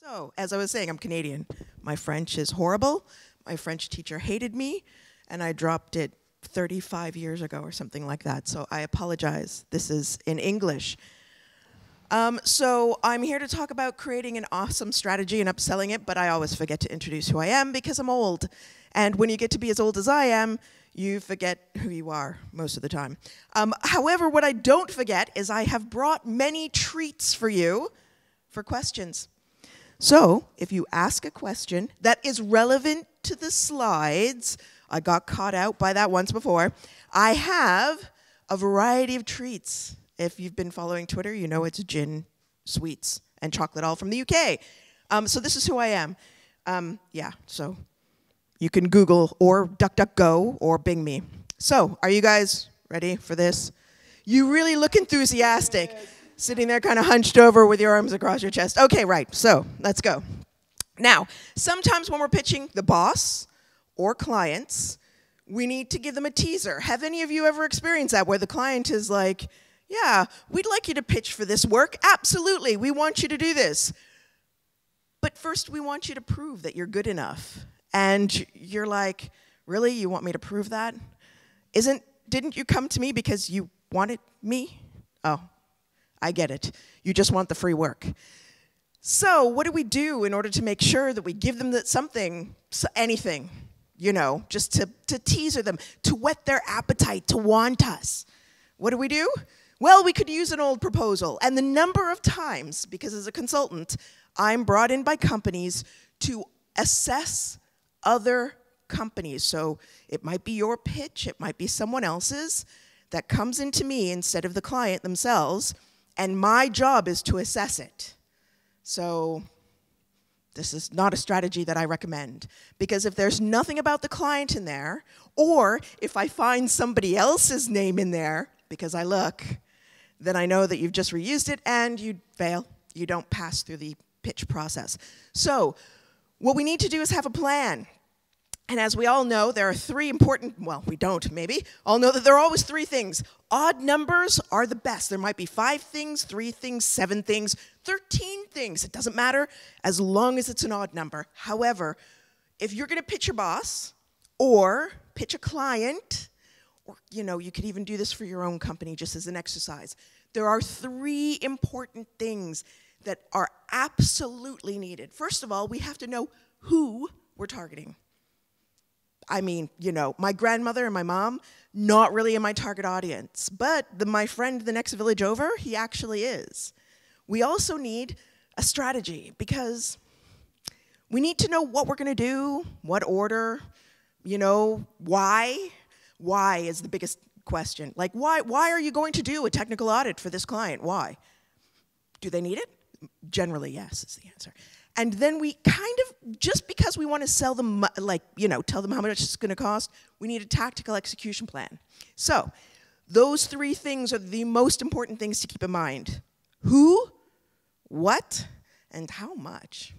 So, as I was saying, I'm Canadian. My French is horrible. My French teacher hated me, and I dropped it 35 years ago or something like that. So I apologize. This is in English. So I'm here to talk about creating an awesome strategy and upselling it, but I always forget to introduce who I am because I'm old. And when you get to be as old as I am, you forget who you are most of the time. However, what I don't forget is I have brought many treats for you for questions. So if you ask a question that is relevant to the slides, I got caught out by that once before, I have a variety of treats. If you've been following Twitter, you know it's gin, sweets, and chocolate, all from the UK. So this is who I am. Yeah, so you can Google or DuckDuckGo or Bing me. So are you guys ready for this? You really look enthusiastic, sitting there kind of hunched over with your arms across your chest. Okay, right, so let's go. Now, sometimes when we're pitching the boss or clients, we need to give them a teaser. Have any of you ever experienced that, where the client is like, yeah, we'd like you to pitch for this work. Absolutely, we want you to do this. But first, we want you to prove that you're good enough. And you're like, really, you want me to prove that? Didn't you come to me because you wanted me? Oh, I get it. You just want the free work. So what do we do in order to make sure that we give them something, anything, you know, just to teaser them, to whet their appetite, to want us? What do? Well, we could use an old proposal. And the number of times, because as a consultant, I'm brought in by companies to assess other companies. So it might be your pitch, it might be someone else's that comes into me instead of the client themselves, and my job is to assess it. So this is not a strategy that I recommend, because if there's nothing about the client in there, or if I find somebody else's name in there, because I look, then I know that you've just reused it and you fail. You don't pass through the pitch process. So what we need to do is have a plan. And as we all know, there are three important, well, we don't maybe, all know that there are always three things. Odd numbers are the best. There might be 5 things, 3 things, 7 things, 13 things. It doesn't matter as long as it's an odd number. However, if you're going to pitch your boss or pitch a client, or you know, you could even do this for your own company just as an exercise, there are 3 important things that are absolutely needed. First of all, we have to know who we're targeting. I mean, you know, my grandmother and my mom, not really in my target audience, but my friend the next village over, he actually is. We also need a strategy, because we need to know what we're going to do, what order, you know, why. Why is the biggest question. Like, why are you going to do a technical audit for this client? Why? Do they need it? Generally, yes, is the answer. And then we kind of, just because we want to sell them, like, you know, tell them how much it's going to cost, we need a tactical execution plan. So those 3 things are the most important things to keep in mind. Who, what, and how much.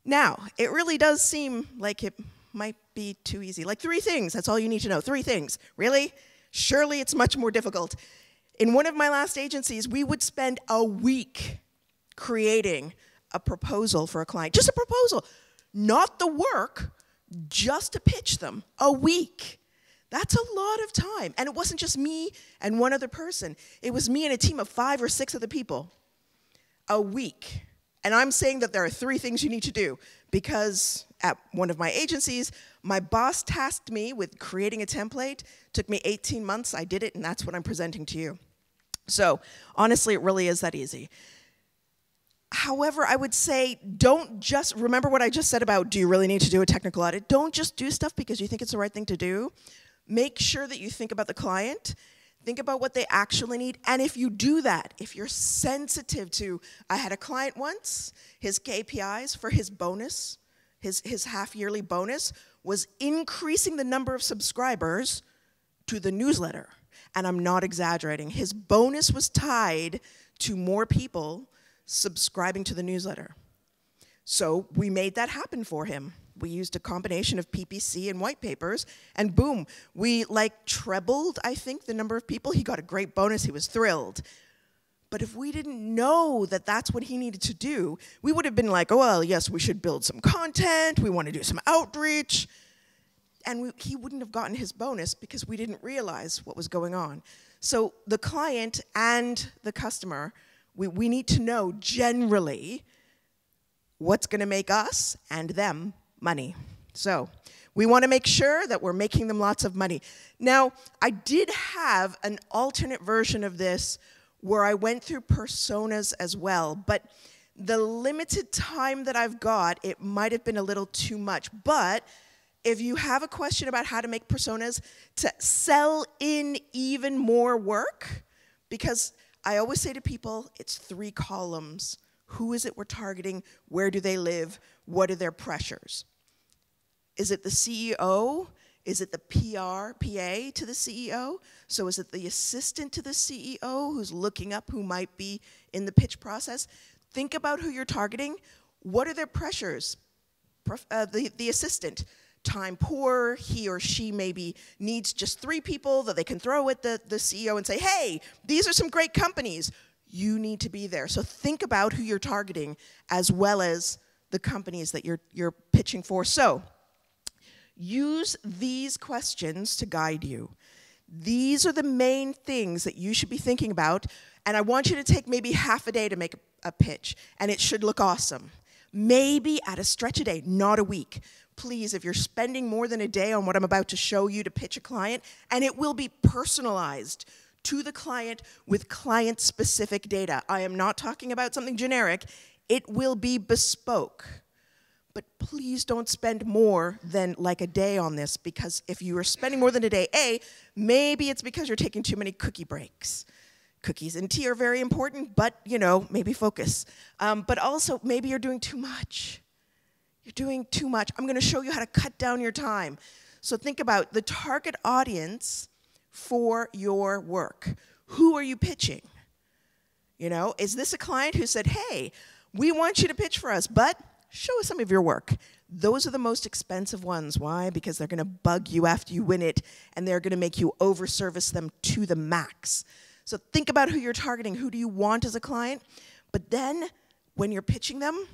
Now, it really does seem like it might be too easy. Like 3 things, that's all you need to know. 3 things. Really? Surely it's much more difficult. In one of my last agencies, we would spend a week creating a proposal for a client. Just a proposal. Not the work, just to pitch them. A week. That's a lot of time. And it wasn't just me and one other person. It was me and a team of 5 or 6 other people. A week. And I'm saying that there are 3 things you need to do, because at one of my agencies, my boss tasked me with creating a template. It took me 18 months. I did it, and that's what I'm presenting to you. So honestly, it really is that easy. However, I would say, don't just, remember what I just said about, do you really need to do a technical audit? Don't just do stuff because you think it's the right thing to do. Make sure that you think about the client, think about what they actually need, and if you do that, if you're sensitive to, I had a client once, his KPIs for his bonus, his half-yearly bonus, was increasing the number of subscribers to the newsletter. And I'm not exaggerating. His bonus was tied to more people subscribing to the newsletter. So we made that happen for him. We used a combination of PPC and white papers, and boom, we like trebled, I think, the number of people. He got a great bonus. He was thrilled. But if we didn't know that that's what he needed to do, we would have been like, oh, well, yes, we should build some content. We want to do some outreach. And he wouldn't have gotten his bonus because we didn't realize what was going on. So the client and the customer, we need to know generally what's going to make us and them money. So we want to make sure that we're making them lots of money. Now, I did have an alternate version of this where I went through personas as well, but the limited time that I've got, it might have been a little too much. But if you have a question about how to make personas to sell in even more work, because I always say to people, it's 3 columns. Who is it we're targeting? Where do they live? What are their pressures? Is it the CEO? Is it the PA to the CEO? So is it the assistant to the CEO who's looking up who might be in the pitch process? Think about who you're targeting. What are their pressures? The assistant, time poor, he or she maybe needs just 3 people that they can throw at the CEO and say, hey, these are some great companies. You need to be there. So think about who you're targeting as well as the companies that you're pitching for. So use these questions to guide you. These are the main things that you should be thinking about, and I want you to take maybe half a day to make a pitch, and it should look awesome. Maybe at a stretch a day, not a week. Please, if you're spending more than a day on what I'm about to show you to pitch a client, and it will be personalized to the client with client-specific data. I am not talking about something generic. It will be bespoke. But please don't spend more than like a day on this, because if you are spending more than a day, maybe it's because you're taking too many cookie breaks. Cookies and tea are very important, but, you know, maybe focus. But also, maybe you're doing too much. You're doing too much. I'm going to show you how to cut down your time. So think about the target audience for your work. Who are you pitching? You know, is this a client who said, hey, we want you to pitch for us, but show us some of your work. Those are the most expensive ones. Why? Because they're going to bug you after you win it, and they're going to make you over-service them to the max. So think about who you're targeting. Who do you want as a client? But then, when you're pitching them,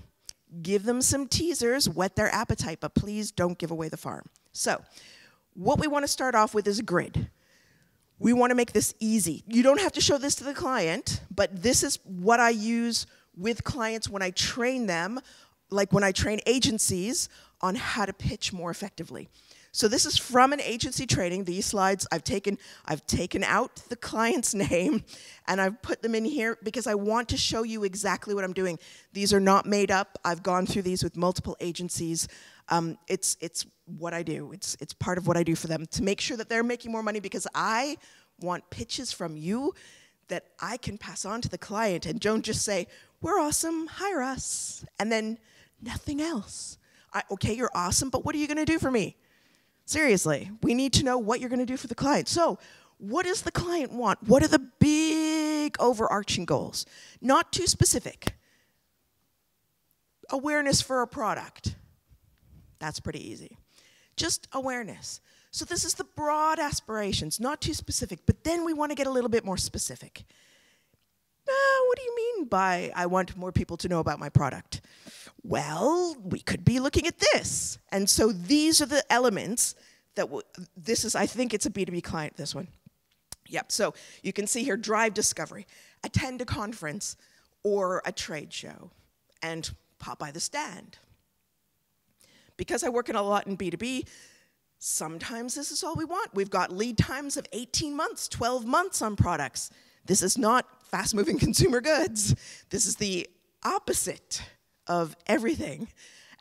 give them some teasers, whet their appetite, but please don't give away the farm. So what we want to start off with is a grid. We want to make this easy. You don't have to show this to the client, but this is what I use with clients when I train them, like when I train agencies on how to pitch more effectively. So this is from an agency training. These slides I've taken out the client's name and I've put them in here because I want to show you exactly what I'm doing. These are not made up. I've gone through these with multiple agencies. It's what I do. It's part of what I do for them to make sure that they're making more money, because I want pitches from you that I can pass on to the client and don't just say, we're awesome, hire us, and then nothing else. Okay, you're awesome, but what are you going to do for me? Seriously, we need to know what you're going to do for the client. So what does the client want? What are the big overarching goals? Not too specific. Awareness for a product. That's pretty easy. Just awareness. So this is the broad aspirations, not too specific, but then we want to get a little bit more specific. What do you mean by I want more people to know about my product? Well, we could be looking at this. And so these are the elements that I think it's a B2B client, this one. Yep, so you can see here, drive discovery, attend a conference or a trade show, and pop by the stand. Because I work in a lot in B2B, sometimes this is all we want. We've got lead times of 18 months, 12 months on products. This is not fast-moving consumer goods. This is the opposite of everything.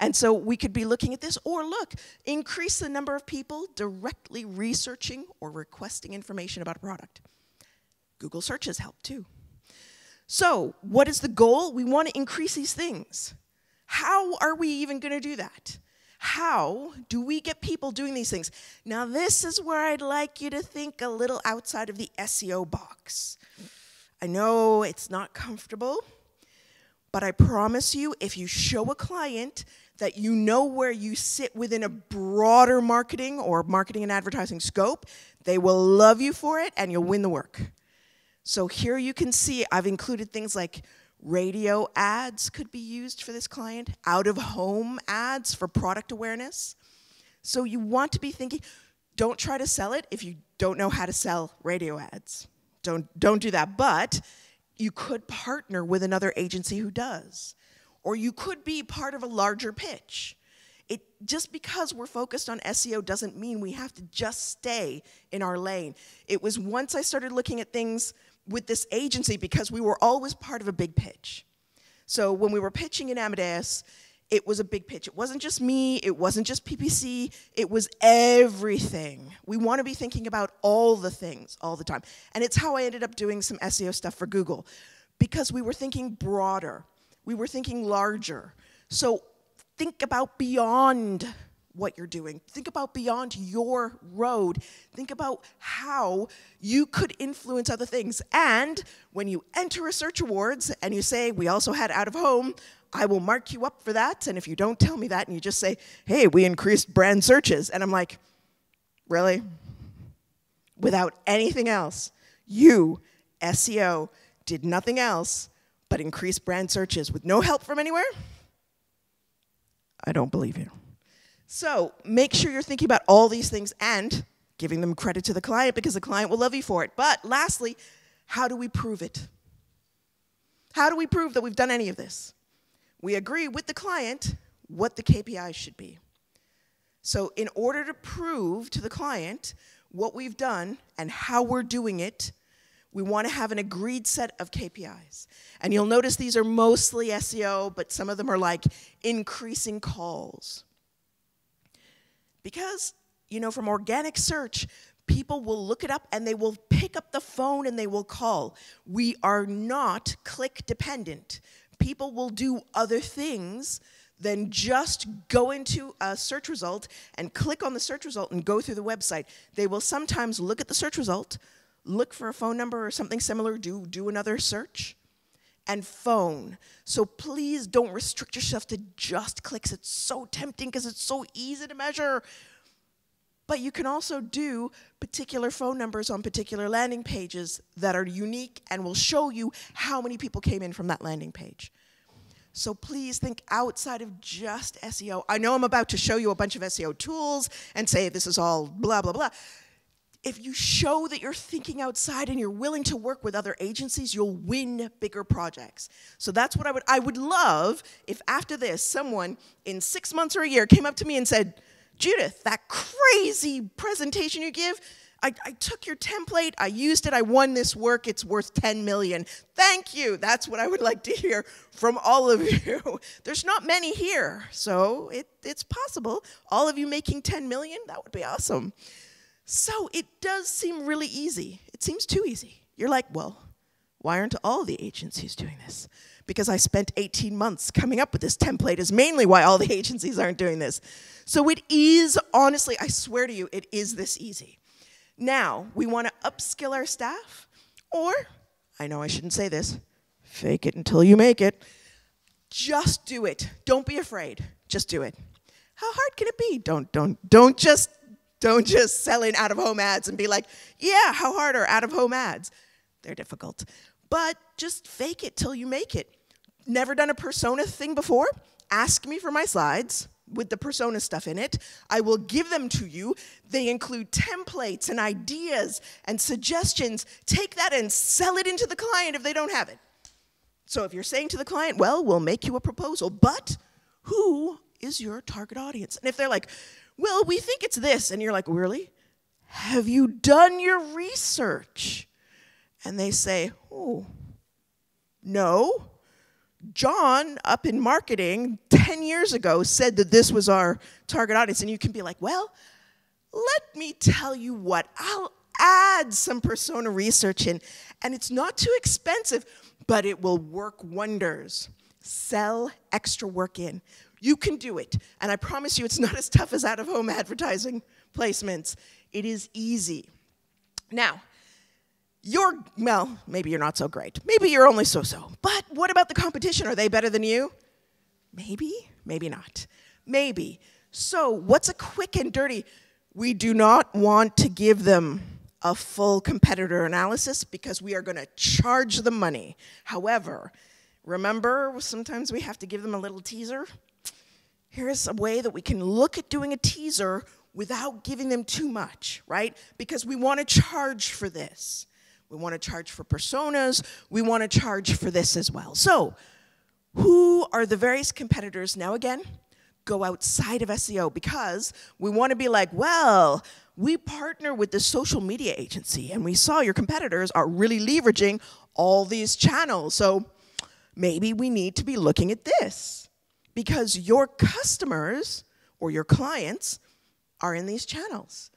And so we could be looking at this, or look, increase the number of people directly researching or requesting information about a product. Google searches help too. So what is the goal? We want to increase these things. How are we even going to do that? How do we get people doing these things? Now, this is where I'd like you to think a little outside of the SEO box. I know it's not comfortable, but I promise you, if you show a client that you know where you sit within a broader marketing or marketing and advertising scope, they will love you for it and you'll win the work. So here you can see I've included things like radio ads could be used for this client, out-of-home ads for product awareness. So you want to be thinking, don't try to sell it if you don't know how to sell radio ads. Don't do that. But you could partner with another agency who does. Or you could be part of a larger pitch. Just because we're focused on SEO doesn't mean we have to just stay in our lane. It was once I started looking at things with this agency because we were always part of a big pitch. So when we were pitching in Amadeus, it was a big pitch. It wasn't just me, it wasn't just PPC, it was everything. We want to be thinking about all the things all the time. And it's how I ended up doing some SEO stuff for Google, because we were thinking broader, we were thinking larger. So think about beyond what you're doing. Think about beyond your road. Think about how you could influence other things. And when you enter a search awards and you say, we also had out of home, I will mark you up for that. And if you don't tell me that and you just say, hey, we increased brand searches. And I'm like, really? Without anything else, you, SEO, did nothing else but increase brand searches with no help from anywhere? I don't believe you. So make sure you're thinking about all these things and giving them credit to the client, because the client will love you for it. But lastly, how do we prove it? How do we prove that we've done any of this? We agree with the client what the KPIs should be. So in order to prove to the client what we've done and how we're doing it, we want to have an agreed set of KPIs. And you'll notice these are mostly SEO, but some of them are like increasing calls. Because, you know, from organic search, people will look it up and they will pick up the phone and they will call. We are not click dependent. People will do other things than just go into a search result and click on the search result and go through the website. They will sometimes look at the search result, look for a phone number or something similar, do another search, and phone. So please don't restrict yourself to just clicks. It's so tempting because it's so easy to measure. But you can also do particular phone numbers on particular landing pages that are unique and will show you how many people came in from that landing page. So please think outside of just SEO. I know I'm about to show you a bunch of SEO tools and say this is all blah, blah, blah. If you show that you're thinking outside and you're willing to work with other agencies, you'll win bigger projects. So that's what I would love if after this, someone in 6 months or a year came up to me and said, Judith, that crazy presentation you give, I took your template, I used it, I won this work, it's worth 10 million. Thank you. That's what I would like to hear from all of you. There's not many here, so it's possible. All of you making 10 million, that would be awesome. So it does seem really easy. It seems too easy. You're like, well, why aren't all the agencies doing this? Because I spent 18 months coming up with this template is mainly why all the agencies aren't doing this. So it is, honestly, I swear to you, it is this easy. Now, we want to upskill our staff, or, I know I shouldn't say this, fake it until you make it. Just do it. Don't be afraid. Just do it. How hard can it be? Don't just sell in out-of-home ads and be like, yeah, how hard are out-of-home ads? They're difficult. But just fake it till you make it. Never done a persona thing before? Ask me for my slides with the persona stuff in it. I will give them to you. They include templates and ideas and suggestions. Take that and sell it into the client if they don't have it. So if you're saying to the client, well, we'll make you a proposal, but who is your target audience? And if they're like, well, we think it's this, and you're like, really? Have you done your research? And they say, oh, no. John, up in marketing, 10 years ago, said that this was our target audience. And you can be like, well, let me tell you what. I'll add some persona research in. And it's not too expensive, but it will work wonders. Sell extra work in. You can do it. And I promise you, it's not as tough as out-of-home advertising placements. It is easy. Now, well, maybe you're not so great. Maybe you're only so-so. But what about the competition? Are they better than you? Maybe, maybe not. Maybe. So what's a quick and dirty? We do not want to give them a full competitor analysis because we are going to charge them money. However, remember, sometimes we have to give them a little teaser. Here's a way that we can look at doing a teaser without giving them too much, right? Because we want to charge for this. We want to charge for personas. We want to charge for this as well. So, who are the various competitors? Now again, go outside of SEO because we want to be like, well, we partner with this social media agency and we saw your competitors are really leveraging all these channels. So maybe we need to be looking at this because your customers or your clients are in these channels.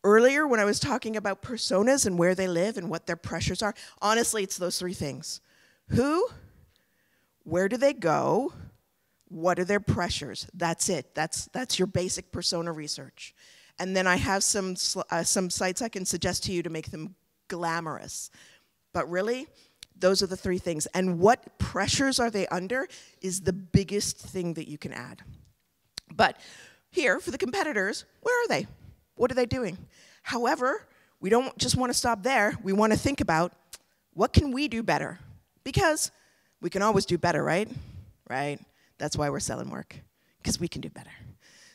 Earlier, when I was talking about personas and where they live and what their pressures are, honestly, it's those three things. Who, where do they go, what are their pressures? That's it. That's your basic persona research. And then I have some sites I can suggest to you to make them glamorous. But really, those are the three things. And what pressures are they under is the biggest thing that you can add. But here, for the competitors, where are they? What are they doing? However, we don't just want to stop there. We want to think about, what can we do better? Because we can always do better, right? Right? That's why we're selling work, because we can do better.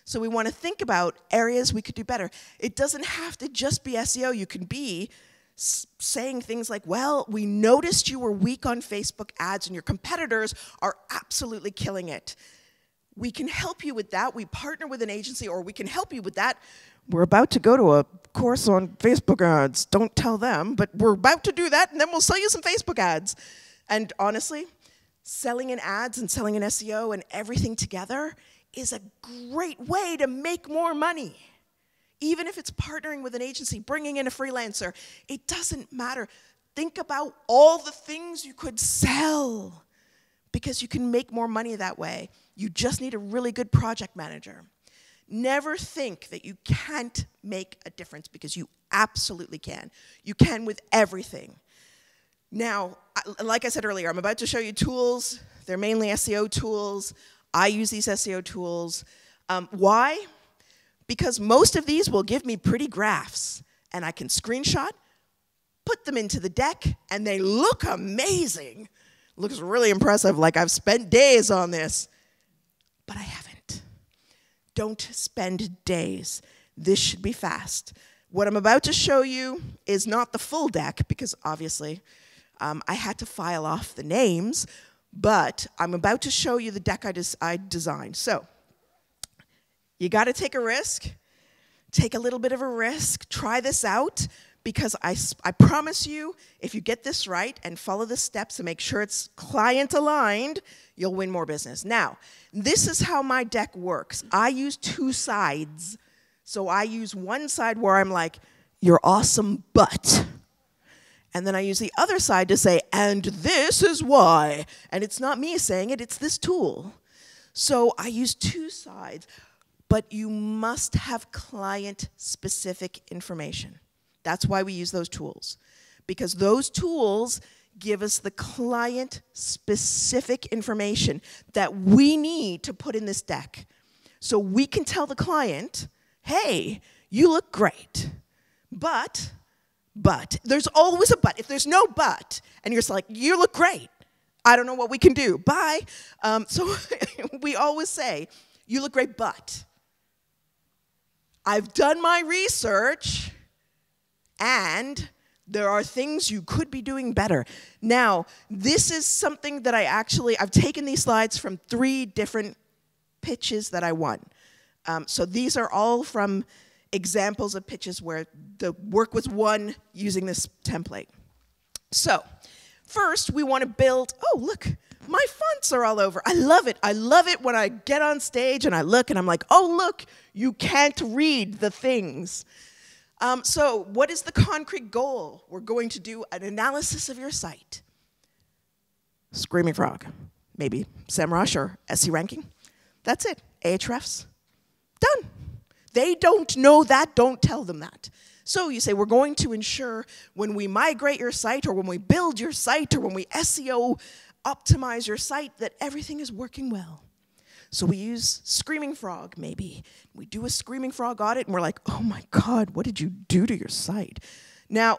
So we want to think about areas we could do better. It doesn't have to just be SEO. You can be saying things like, well, we noticed you were weak on Facebook ads and your competitors are absolutely killing it. We can help you with that. We partner with an agency, or we can help you with that. We're about to go to a course on Facebook ads. Don't tell them, but we're about to do that, and then we'll sell you some Facebook ads. And honestly, selling in ads and selling in SEO and everything together is a great way to make more money. Even if it's partnering with an agency, bringing in a freelancer, it doesn't matter. Think about all the things you could sell because you can make more money that way. You just need a really good project manager. Never think that you can't make a difference because you absolutely can. You can with everything. Now, like I said earlier, I'm about to show you tools. They're mainly SEO tools. I use these SEO tools. Why? Because most of these will give me pretty graphs, and I can screenshot, put them into the deck, and they look amazing. Looks really impressive, like I've spent days on this, but I haven't. Don't spend days. This should be fast. What I'm about to show you is not the full deck, because obviously I had to file off the names, but I'm about to show you the deck I designed. So, you got to take a risk. Take a little bit of a risk. Try this out, because I promise you, if you get this right and follow the steps and make sure it's client aligned, you'll win more business. Now, this is how my deck works. I use two sides. So I use one side where I'm like, you're awesome, but. And then I use the other side to say, and this is why. And it's not me saying it, it's this tool. So I use two sides. But you must have client-specific information. That's why we use those tools. Because those tools give us the client-specific information that we need to put in this deck. So we can tell the client, hey, you look great, but, there's always a but. If there's no but, and you're just like, you look great, I don't know what we can do, bye. So we always say, you look great, but. I've done my research, and there are things you could be doing better. Now, this is something that I've taken these slides from 3 different pitches that I won. So these are all from examples of pitches where the work was won using this template. So, first we want to build, oh look, my fonts are all over. I love it. I love it when I get on stage and I look and I'm like, oh look, you can't read the things. So what is the concrete goal? We're going to do an analysis of your site. Screaming Frog, maybe SEMrush or SE ranking. That's it. Ahrefs, done. They don't know that, don't tell them that. So you say, we're going to ensure when we migrate your site or when we build your site or when we SEO optimize your site that everything is working well. So we use Screaming Frog, maybe. We do a Screaming Frog audit and we're like, oh my God, what did you do to your site? Now,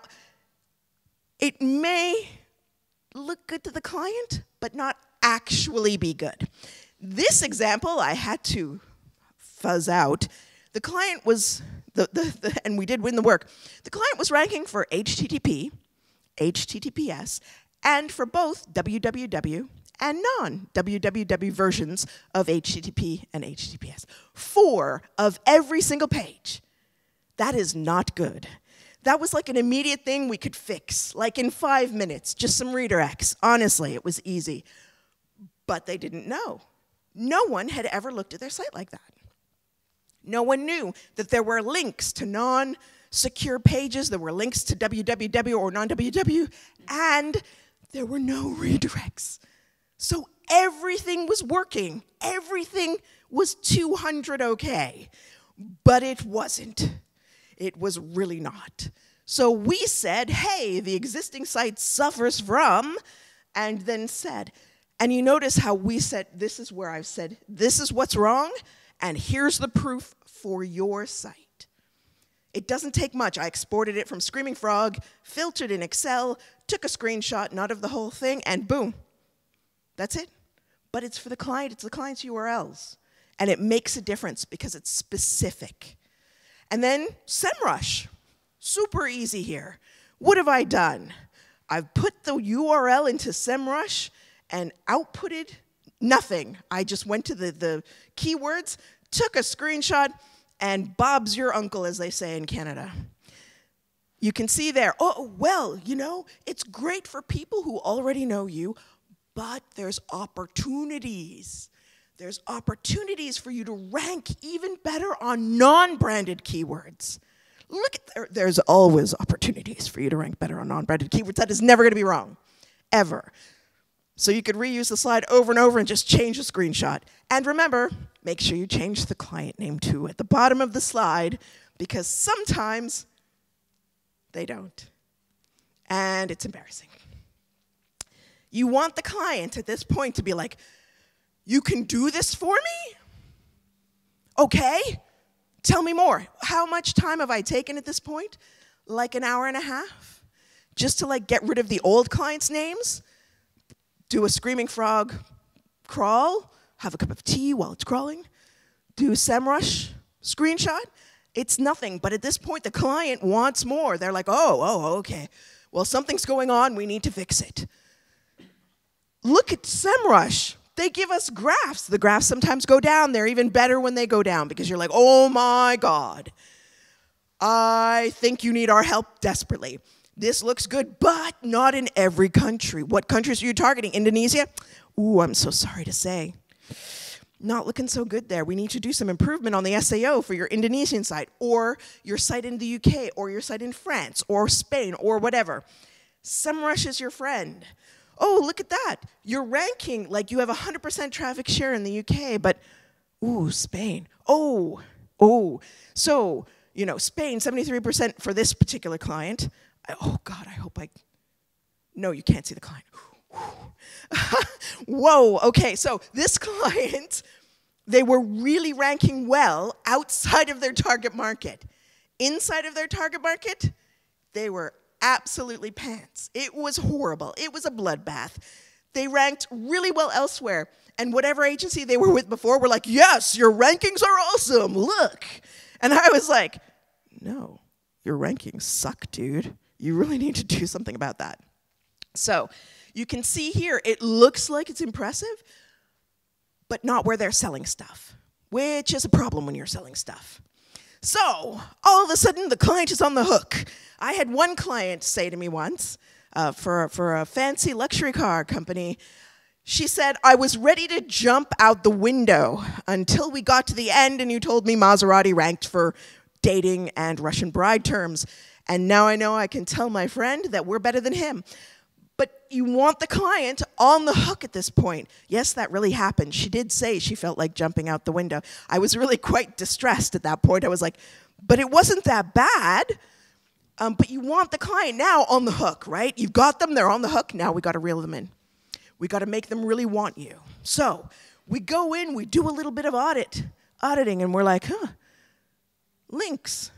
it may look good to the client, but not actually be good. This example, I had to fuzz out. The client was, and we did win the work. The client was ranking for HTTP, HTTPS, and for both www and non-www versions of HTTP and HTTPS. 4 of every single page. That is not good. That was like an immediate thing we could fix, like in 5 minutes, just some redirects. Honestly, it was easy. But they didn't know. No one had ever looked at their site like that. No one knew that there were links to non-secure pages, there were links to www or non-www, and there were no redirects. So everything was working. Everything was 200 okay. But it wasn't. It was really not. So we said, hey, the existing site suffers from, and then said, and you notice how we said, this is where I've said, this is what's wrong, and here's the proof for your site. It doesn't take much. I exported it from Screaming Frog, filtered in Excel, took a screenshot, not of the whole thing, and boom. That's it. But it's for the client. It's the client's URLs. And it makes a difference because it's specific. And then SEMrush. Super easy here. What have I done? I've put the URL into SEMrush and outputted nothing. I just went to the keywords, took a screenshot, and Bob's your uncle, as they say in Canada. You can see there, oh, well, you know, it's great for people who already know you, but there's opportunities. There's opportunities for you to rank even better on non-branded keywords. Look at there's always opportunities for you to rank better on non-branded keywords. That is never going to be wrong, ever. So you could reuse the slide over and over and just change the screenshot. And remember, make sure you change the client name too at the bottom of the slide, because sometimes they don't. And it's embarrassing. You want the client at this point to be like, you can do this for me? Okay, tell me more. How much time have I taken at this point? Like an hour and a half? Just to like get rid of the old clients' names? Do a Screaming Frog crawl, have a cup of tea while it's crawling, do a SEMrush screenshot. It's nothing, but at this point, the client wants more. They're like, oh, okay. Well, something's going on, we need to fix it. Look at SEMrush. They give us graphs. The graphs sometimes go down. They're even better when they go down because you're like, oh my God. I think you need our help desperately. This looks good, but not in every country. What countries are you targeting? Indonesia? Ooh, I'm so sorry to say. Not looking so good there. We need to do some improvement on the SEO for your Indonesian site, or your site in the UK, or your site in France, or Spain, or whatever. SEMrush is your friend. Oh, look at that. You're ranking like you have 100% traffic share in the UK, but, ooh, Spain. Oh. So, you know, Spain, 73% for this particular client. Oh, God, I hope I... No, you can't see the client. Whoa, okay, so this client, they were really ranking well outside of their target market. Inside of their target market, they were absolutely pants. It was horrible. It was a bloodbath. They ranked really well elsewhere, and whatever agency they were with before were like, yes, your rankings are awesome, look. And I was like, no, your rankings suck, dude. You really need to do something about that. So you can see here, it looks like it's impressive, but not where they're selling stuff, which is a problem when you're selling stuff. So all of a sudden, the client is on the hook. I had one client say to me once, for a fancy luxury car company, she said, I was ready to jump out the window until we got to the end and you told me Maserati ranked for dating and Russian bride terms. And now I know I can tell my friend that we're better than him. But you want the client on the hook at this point. Yes, that really happened. She did say she felt like jumping out the window. I was really quite distressed at that point. I was like, but it wasn't that bad. But you want the client now on the hook, right? You've got them, they're on the hook. Now we got to reel them in. We got to make them really want you. So we go in, we do a little bit of auditing, and we're like, links.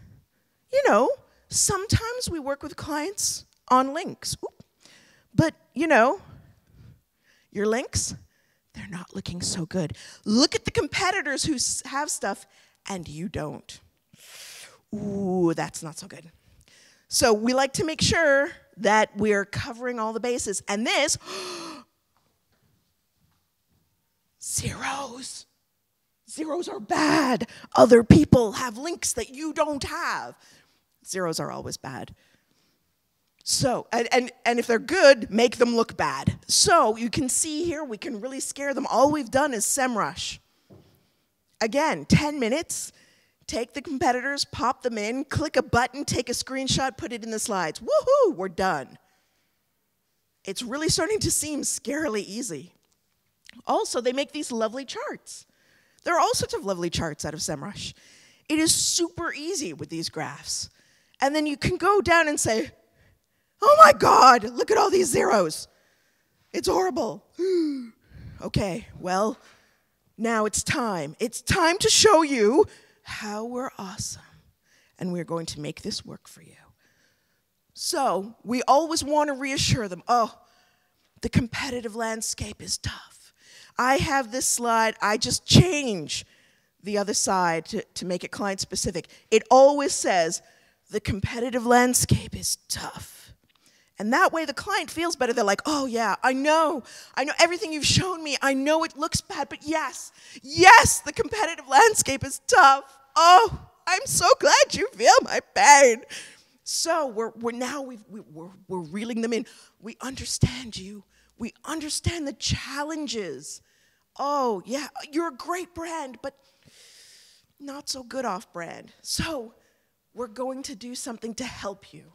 You know, sometimes we work with clients on links. Oop. But, you know, your links, they're not looking so good. Look at the competitors who have stuff and you don't. Ooh, that's not so good. So we like to make sure that we're covering all the bases. And this, zeros. Zeros are bad. Other people have links that you don't have. Zeros are always bad. So, and if they're good, make them look bad. So you can see here, we can really scare them. All we've done is SEMrush. Again, 10 minutes. Take the competitors, pop them in, click a button, take a screenshot, put it in the slides. Woohoo, we're done. It's really starting to seem scarily easy. Also, they make these lovely charts. There are all sorts of lovely charts out of SEMrush. It is super easy with these graphs. And then you can go down and say, oh my God, look at all these zeros. It's horrible. Okay, well, now it's time. It's time to show you how we're awesome. And we're going to make this work for you. So we always want to reassure them, oh, the competitive landscape is tough. I have this slide, I just change the other side to make it client specific. It always says, the competitive landscape is tough. And that way the client feels better. They're like, oh yeah, I know everything you've shown me. I know it looks bad, but yes, the competitive landscape is tough. Oh, I'm so glad you feel my pain. So we're reeling them in. We understand you. We understand the challenges. Oh yeah, you're a great brand, but not so good off brand. So we're going to do something to help you.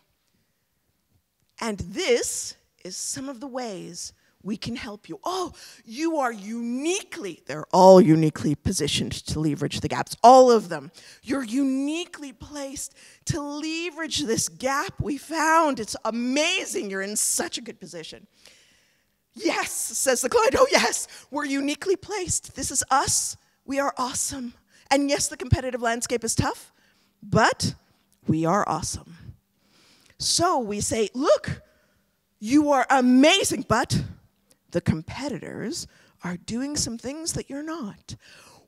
And this is some of the ways we can help you. Oh, you are uniquely, they're all uniquely positioned to leverage the gaps, all of them. You're uniquely placed to leverage this gap we found. It's amazing. You're in such a good position. Yes, says the client. Oh, yes, we're uniquely placed. This is us. We are awesome. And yes, the competitive landscape is tough, but we are awesome. So we say, look, you are amazing, but the competitors are doing some things that you're not.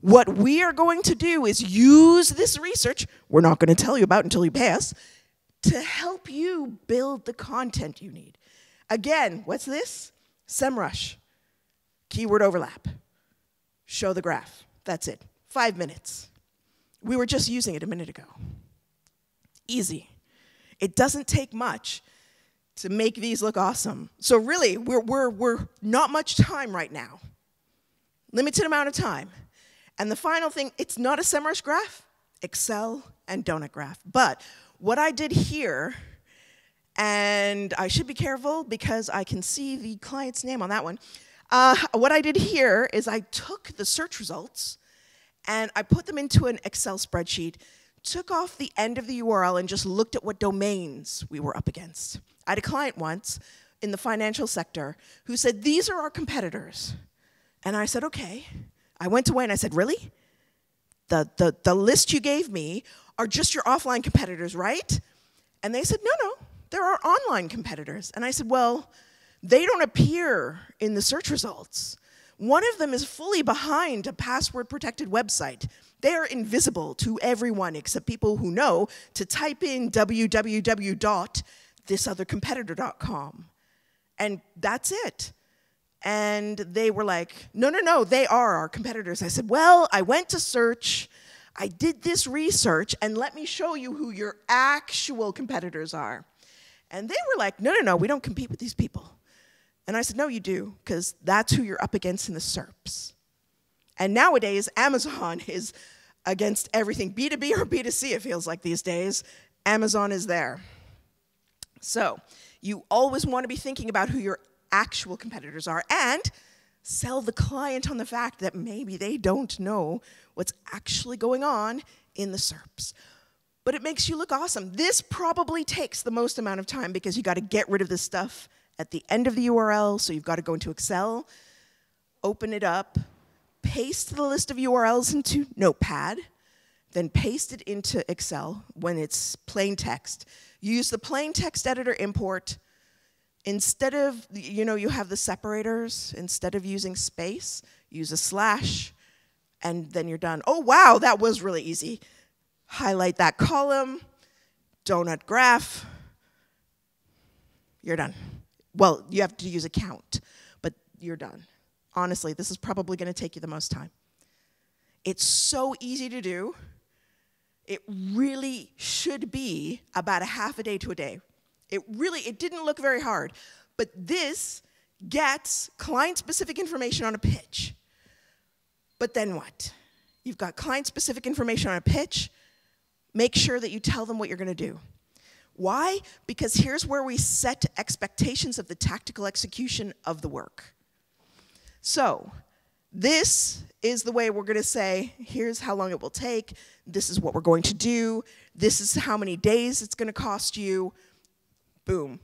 What we are going to do is use this research, we're not going to tell you about until you pass, to help you build the content you need. Again, what's this? SEMrush, keyword overlap, show the graph. That's it, 5 minutes. We were just using it a minute ago. Easy. It doesn't take much to make these look awesome. So really, we're not much time right now. Limited amount of time. And the final thing, it's not a SEMrush graph, Excel and donut graph. But what I did here, and I should be careful because I can see the client's name on that one. What I did here is I took the search results and I put them into an Excel spreadsheet, took off the end of the URL and just looked at what domains we were up against. I had a client once in the financial sector who said, these are our competitors. And I said, okay. I went away and I said, really? The list you gave me are just your offline competitors, right? And they said, no, there are online competitors. And I said, well, they don't appear in the search results. One of them is fully behind a password-protected website. They are invisible to everyone except people who know to type in www.thisothercompetitor.com. And that's it. And they were like, no, they are our competitors. I said, well, I went to search, I did this research, and let me show you who your actual competitors are. And they were like, no, we don't compete with these people. And I said, no, you do, because that's who you're up against in the SERPs. And nowadays, Amazon is against everything. B2B or B2C, it feels like these days. Amazon is there. So you always want to be thinking about who your actual competitors are and sell the client on the fact that maybe they don't know what's actually going on in the SERPs. But it makes you look awesome. This probably takes the most amount of time because you got to get rid of this stuff at the end of the URL, so you've got to go into Excel, open it up, paste the list of URLs into Notepad, then paste it into Excel when it's plain text. Use the plain text editor import. Instead of, you have the separators. Instead of using space, use a slash, and then you're done. Oh, wow, that was really easy. Highlight that column, donut graph, you're done. Well, you have to use a count, but you're done. Honestly, this is probably going to take you the most time. It's so easy to do. It really should be about a half a day to a day. It didn't look very hard, but this gets client-specific information on a pitch. But then what? You've got client-specific information on a pitch. Make sure that you tell them what you're going to do. Why? Because here's where we set expectations of the tactical execution of the work. So this is the way we're going to say, here's how long it will take. This is what we're going to do. This is how many days it's going to cost you. Boom.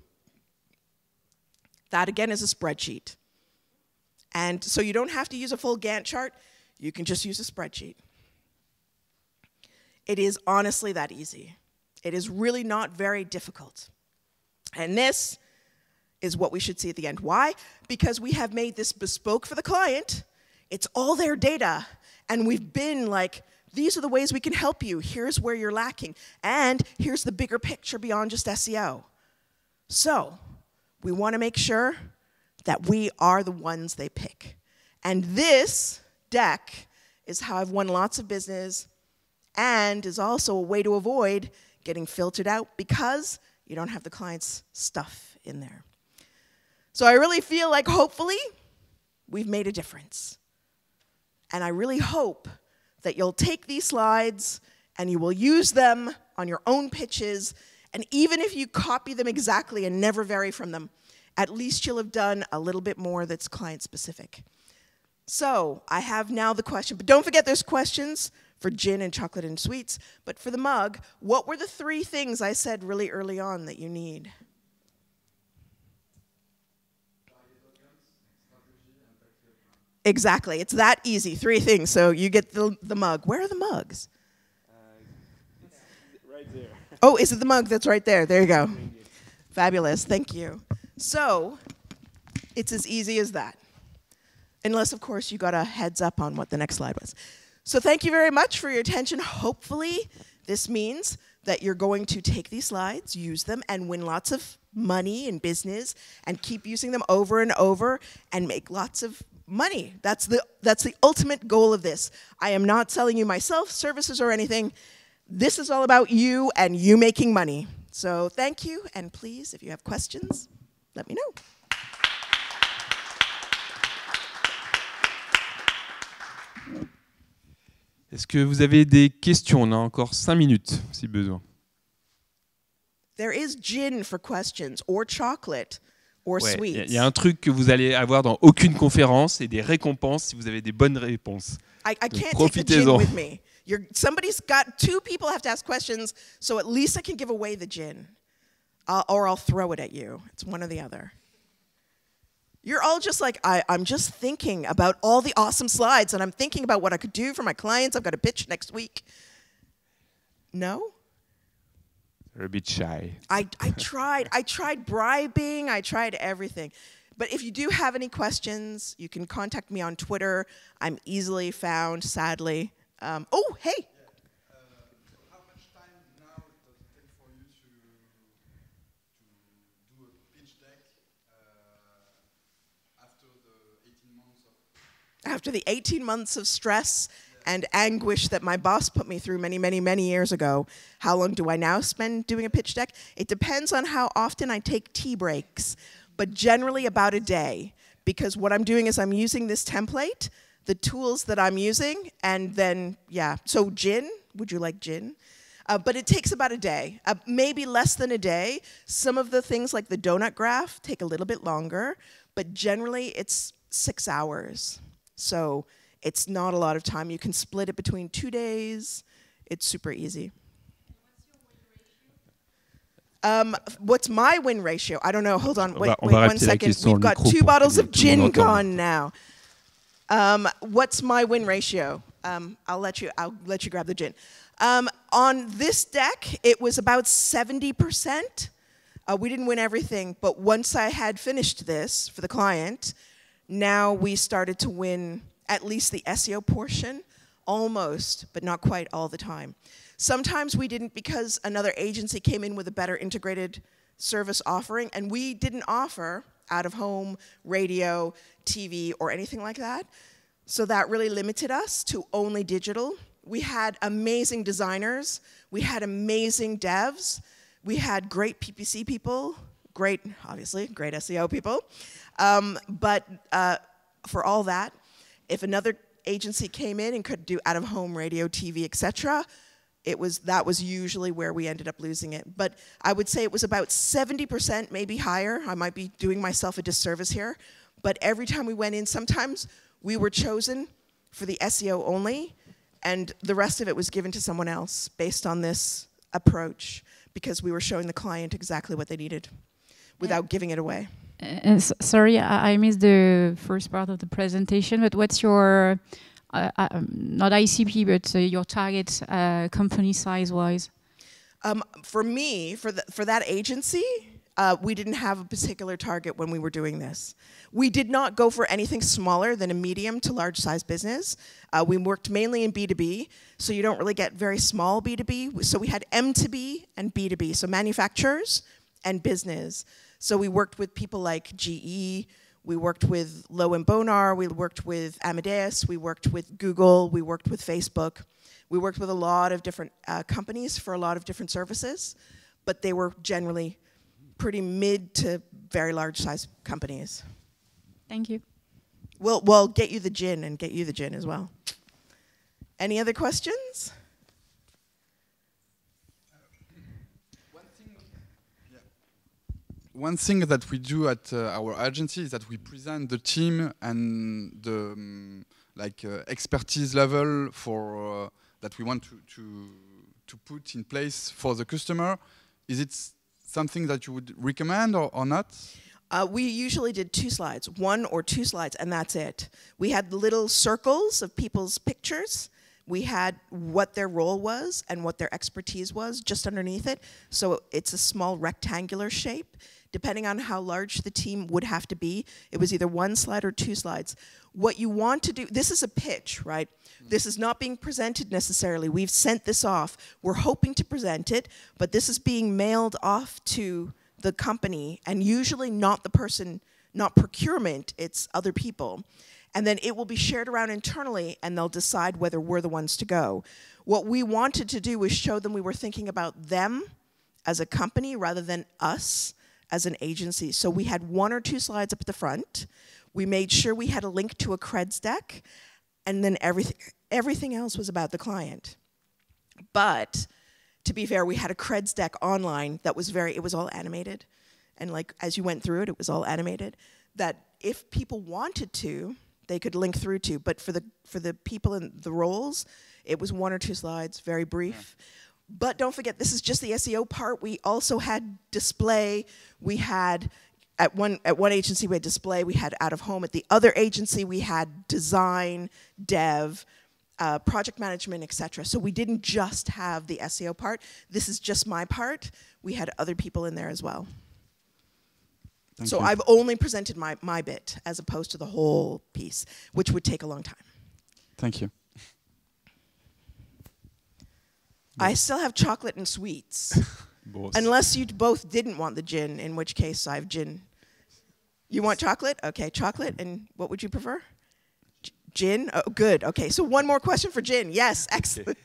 That, again, is a spreadsheet. And so you don't have to use a full Gantt chart. You can just use a spreadsheet. It is honestly that easy. It is really not very difficult. And this is what we should see at the end. Why? Because we have made this bespoke for the client. It's all their data. And we've been like, these are the ways we can help you. Here's where you're lacking. And here's the bigger picture beyond just SEO. So we want to make sure that we are the ones they pick. And this deck is how I've won lots of business and is also a way to avoid getting filtered out because you don't have the client's stuff in there. So I really feel like hopefully we've made a difference. And I really hope that you'll take these slides and you will use them on your own pitches. And even if you copy them exactly and never vary from them, at least you'll have done a little bit more that's client-specific. So I have now the question, but don't forget there's questions for gin and chocolate and sweets. But for the mug, what were the 3 things I said really early on that you need? Exactly. It's that easy. 3 things. So you get the mug. Where are the mugs? It's right there. Oh, is it the mug that's right there? There you go. Fabulous. Thank you. So it's as easy as that. Unless, of course, you got a heads up on what the next slide was. So thank you very much for your attention. Hopefully, this means that you're going to take these slides, use them, and win lots of money in business, and keep using them over and over, and make lots of money. That's the ultimate goal of this. I am not selling you myself, services, or anything. This is all about you and you making money. So thank you, and please, if you have questions, let me know. Est-ce que vous avez des questions? On a encore 5 minutes, si besoin. There is gin for questions, or chocolate, or sweets. Il y a un truc que vous allez avoir dans aucune conférence, et des récompenses si vous avez des bonnes réponses. I can't take the gin with me. Somebody's got 2 people have to ask questions, so at least I can give away the gin. Or I'll throw it at you. It's one or the other. You're all just like, I'm just thinking about all the awesome slides, and I'm thinking about what I could do for my clients. I've got a pitch next week. No? You're a bit shy. I tried bribing. I tried everything. But if you do have any questions, you can contact me on Twitter. I'm easily found, sadly. Oh, hey. After the 18 months of stress and anguish that my boss put me through many, many, many years ago, how long do I now spend doing a pitch deck? It depends on how often I take tea breaks, but generally about a day. Because what I'm doing is I'm using this template, the tools that I'm using, and then, yeah. So gin, would you like gin? But it takes about a day, maybe less than a day. Some of the things like the donut graph take a little bit longer, but generally it's 6 hours. So it's not a lot of time. You can split it between 2 days. It's super easy. What's my win ratio? I don't know. Hold on. Wait 1 second. We've got 2 bottles of gin gone now. What's my win ratio? I'll let you grab the gin. On this deck, it was about 70%. We didn't win everything, but once I had finished this for the client, now we started to win at least the SEO portion, almost, but not quite all the time. Sometimes we didn't because another agency came in with a better integrated service offering, and we didn't offer out-of-home, radio, TV, or anything like that. So that really limited us to only digital. We had amazing designers. We had amazing devs. We had great PPC people, obviously, great SEO people. But for all that, if another agency came in and could do out-of-home radio, TV, etc., that was usually where we ended up losing it. But I would say it was about 70%, maybe higher. I might be doing myself a disservice here. But every time we went in, sometimes we were chosen for the SEO only, and the rest of it was given to someone else based on this approach, because we were showing the client exactly what they needed without giving it away. Sorry, I missed the first part of the presentation, but what's your, not ICP, but your target company size-wise? For me, for that agency, we didn't have a particular target when we were doing this. We did not go for anything smaller than a medium to large size business. We worked mainly in B2B, so you don't really get very small B2B. So we had M2B and B2B, so manufacturers and business. So we worked with people like GE, we worked with Lowe & Bonar, we worked with Amadeus, we worked with Google, we worked with Facebook. We worked with a lot of different companies for a lot of different services, but they were generally pretty mid to very large size companies. Thank you. We'll get you the gin and get you the gin as well. Any other questions? One thing that we do at our agency is that we present the team and the expertise level for that we want to put in place for the customer. Is it something that you would recommend or not? We usually did 2 slides, 1 or 2 slides, and that's it. We had little circles of people's pictures. We had what their role was and what their expertise was just underneath it. So it's a small rectangular shape. Depending on how large the team would have to be, it was either 1 slide or 2 slides. What you want to do, this is a pitch, right? This is not being presented necessarily. We've sent this off. We're hoping to present it, but this is being mailed off to the company, and usually not the person, not procurement, it's other people. And then it will be shared around internally, and they'll decide whether we're the ones to go. What we wanted to do was show them we were thinking about them as a company rather than us as an agency. So we had 1 or 2 slides up at the front. We made sure we had a link to a creds deck, and then everything else was about the client. But to be fair, we had a creds deck online that was it was all animated. And like, as you went through it, it was all animated. That if people wanted to, they could link through to. But for the people in the roles, it was 1 or 2 slides, very brief. Yeah. But don't forget, this is just the SEO part. We also had display. We had, at one agency, we had display. We had out of home. At the other agency, we had design, dev, project management, etc. So we didn't just have the SEO part. This is just my part. We had other people in there as well. Thank so you. I've only presented my bit as opposed to the whole piece, which would take a long time. Thank you. I still have chocolate and sweets. Unless you both didn't want the gin, in which case I have gin. You want chocolate? Okay, chocolate. And what would you prefer? Gin? Oh, good. Okay, so 1 more question for gin. Yes, excellent.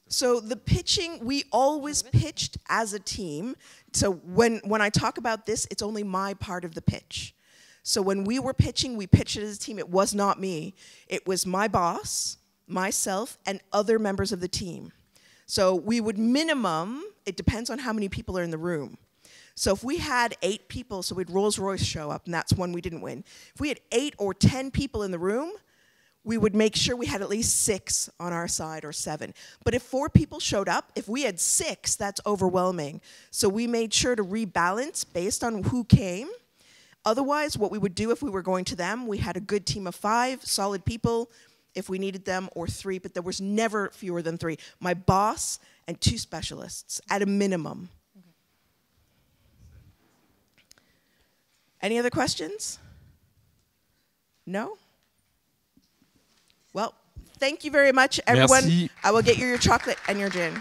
So the pitching, we always pitched as a team. So when I talk about this, it's only my part of the pitch. So when we were pitching, we pitched it as a team. It was not me. It was my boss, myself, and other members of the team. So we would minimum, it depends on how many people are in the room. So if we had 8 people, so we'd Rolls-Royce show up, and that's one we didn't win. If we had 8 or 10 people in the room, we would make sure we had at least 6 on our side or 7. But if 4 people showed up, if we had 6, that's overwhelming. So we made sure to rebalance based on who came. Otherwise, what we would do if we were going to them, we had a good team of 5 solid people if we needed them, or 3, but there was never fewer than 3. My boss and 2 specialists at a minimum. Okay. Any other questions? No? Well, thank you very much, everyone. Merci. I will get you your chocolate and your gin.